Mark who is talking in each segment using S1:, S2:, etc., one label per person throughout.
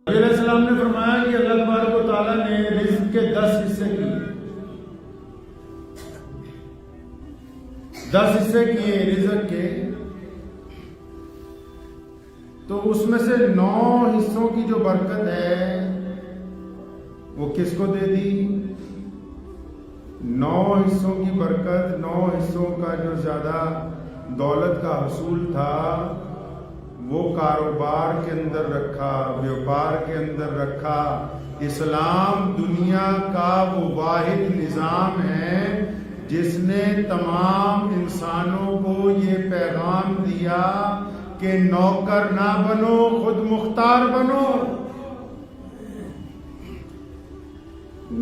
S1: علیہ السلام نے فرمایا کہ اللہ تبارک و تعالیٰ نے رزق کے 10 حصے کیے، 10 حصے کیے رزق کے، تو اس میں سے 9 حصوں کی جو برکت ہے وہ کس کو دے دی؟ 9 حصوں کی برکت، 9 حصوں کا جو زیادہ دولت کا حصول تھا وہ کاروبار کے اندر رکھا، بیوپار کے اندر رکھا۔ اسلام دنیا کا وہ واحد نظام ہے جس نے تمام انسانوں کو یہ پیغام دیا کہ نوکر نہ بنو، خود مختار بنو۔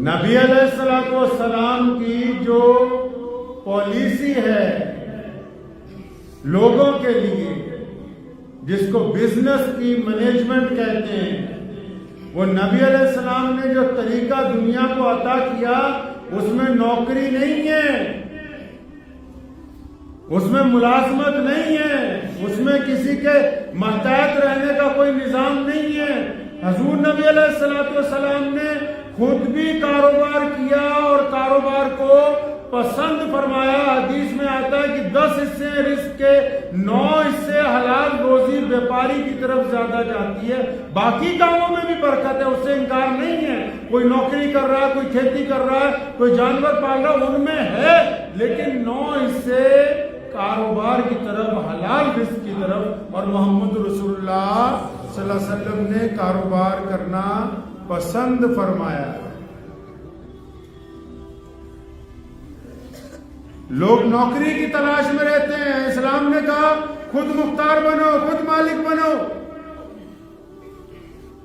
S1: نبی علیہ السلام کی جو پالیسی ہے لوگوں کے لیے، جس کو بزنس کی مینجمنٹ کہتے ہیں، وہ نبی علیہ السلام نے جو طریقہ دنیا کو عطا کیا اس میں نوکری نہیں ہے، اس میں ملازمت نہیں ہے، اس میں کسی کے محتاط رہنے کا کوئی نظام نہیں ہے۔ حضور نبی علیہ السلام نے خود بھی کاروبار کیا اور کاروبار کو پسند فرمایا۔ حدیث میں آتا ہے کہ 10 حصے رزق کے، 9 حصے حلال روزی بیپاری کی طرف زیادہ جاتی ہے۔ باقی کاموں میں بھی برکت ہے، اس سے انکار نہیں ہے۔ کوئی نوکری کر رہا ہے، کوئی کھیتی کر رہا ہے، کوئی جانور پال رہا ہے، ان میں ہے، لیکن 9 حصے کاروبار کی طرف، حلال رزق کی طرف۔ اور محمد رسول اللہ صلی اللہ علیہ وسلم نے کاروبار کرنا پسند فرمایا۔ لوگ نوکری کی تلاش میں رہتے ہیں، اسلام نے کہا خود مختار بنو، خود مالک بنو،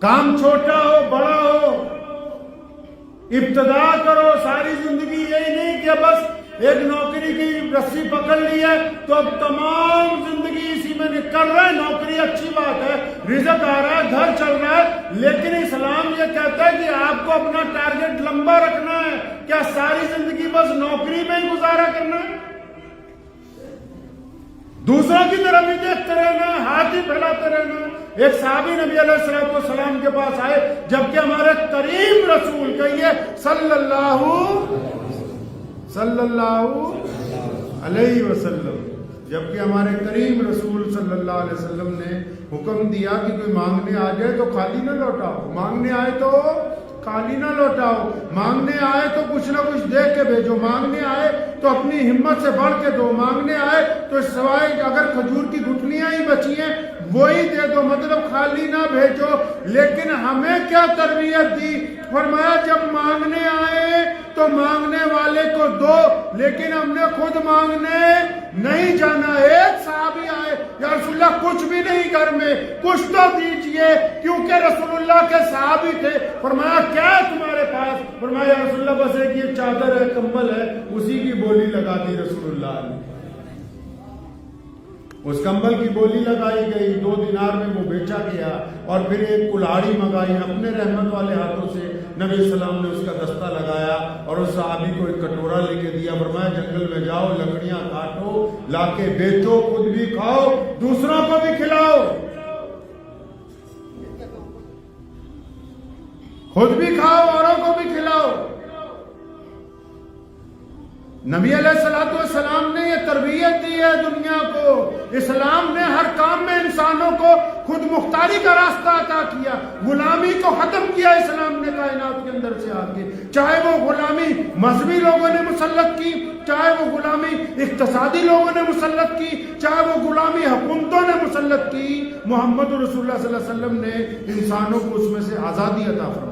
S1: کام چھوٹا ہو بڑا ہو، ابتدا کرو۔ ساری زندگی یہی نہیں کہ بس ایک نوکری کی رسی پکڑ لی ہے تو اب تمام زندگی اسی میں نکل رہا ہے۔ نوکری اچھی بات ہے، رزق آ رہا ہے، گھر چل رہا ہے، لیکن اسلام یہ کہتا ہے کہ آپ کو اپنا ٹارگٹ لمبا رکھنا ہے۔ کیا ساری زندگی بس نوکری میں ہی گزارا کرنا ہے؟ دوسروں کی طرف ہی دیکھتے رہنا، ہاتھ ہی پھیلاتے رہنا۔ ایک صحابی نبی علیہ السلام کے پاس آئے، جبکہ ہمارے کریم رسول کہیے صلی اللہ علیہ وسلم، جبکہ ہمارے کریم رسول صلی اللہ علیہ وسلم نے حکم دیا کہ کوئی مانگنے آ جائے تو خالی نہ لوٹاؤ، مانگنے آئے تو خالی نہ لوٹاؤ، مانگنے آئے تو کچھ نہ کچھ دے کے بھیجو، مانگنے آئے تو اپنی ہمت سے بڑھ کے دو، مانگنے آئے تو سوائے اگر کھجور کی گٹھلیاں ہی بچی ہیں وہی دے دو، مطلب خالی نہ بھیجو۔ لیکن ہمیں کیا تربیت دی؟ فرمایا جب مانگنے آئے تو مانگنے والے کو دو، لیکن ہم نے خود مانگنے نہیں جانا۔ ایک صحابی آئے، یا رسول اللہ کچھ بھی نہیں گھر میں، کچھ تو دیجئے، کیونکہ رسول اللہ کے صحابی تھے۔ فرمایا کیا ہے تمہارے پاس؟ فرمایا یا رسول اللہ بس ایک یہ چادر ہے، کمبل ہے، اسی کی بولی لگا دی رسول اللہ نے۔ اس کمبل کی بولی لگائی گئی، 2 دینار میں وہ بیچا گیا، اور پھر ایک کلاڑی منگائی اپنے رحمت والے ہاتھوں سے۔ نبی السلام نے اس کا دستہ لگایا اور اس صحابی کو ایک کٹورا لے کے دیا۔ فرمایا جنگل میں جاؤ، لکڑیاں کاٹو، لا کے بیچو، خود بھی کھاؤ، دوسروں کو بھی کھلاؤ، خود بھی کھاؤ، اوروں کو بھی کھلاؤ۔ نبی علیہ السلام نے یہ تربیت دی ہے دنیا کو۔ اسلام نے ہر کام میں انسانوں کو خود مختاری کا راستہ عطا کیا، غلامی کو ختم کیا اسلام نے کائنات کے اندر سے آگے۔ چاہے وہ غلامی مذہبی لوگوں نے مسلط کی، چاہے وہ غلامی اقتصادی لوگوں نے مسلط کی، چاہے وہ غلامی حکومتوں نے مسلط کی، محمد رسول اللہ صلی اللہ علیہ وسلم نے انسانوں کو اس میں سے آزادی عطا فرمائی۔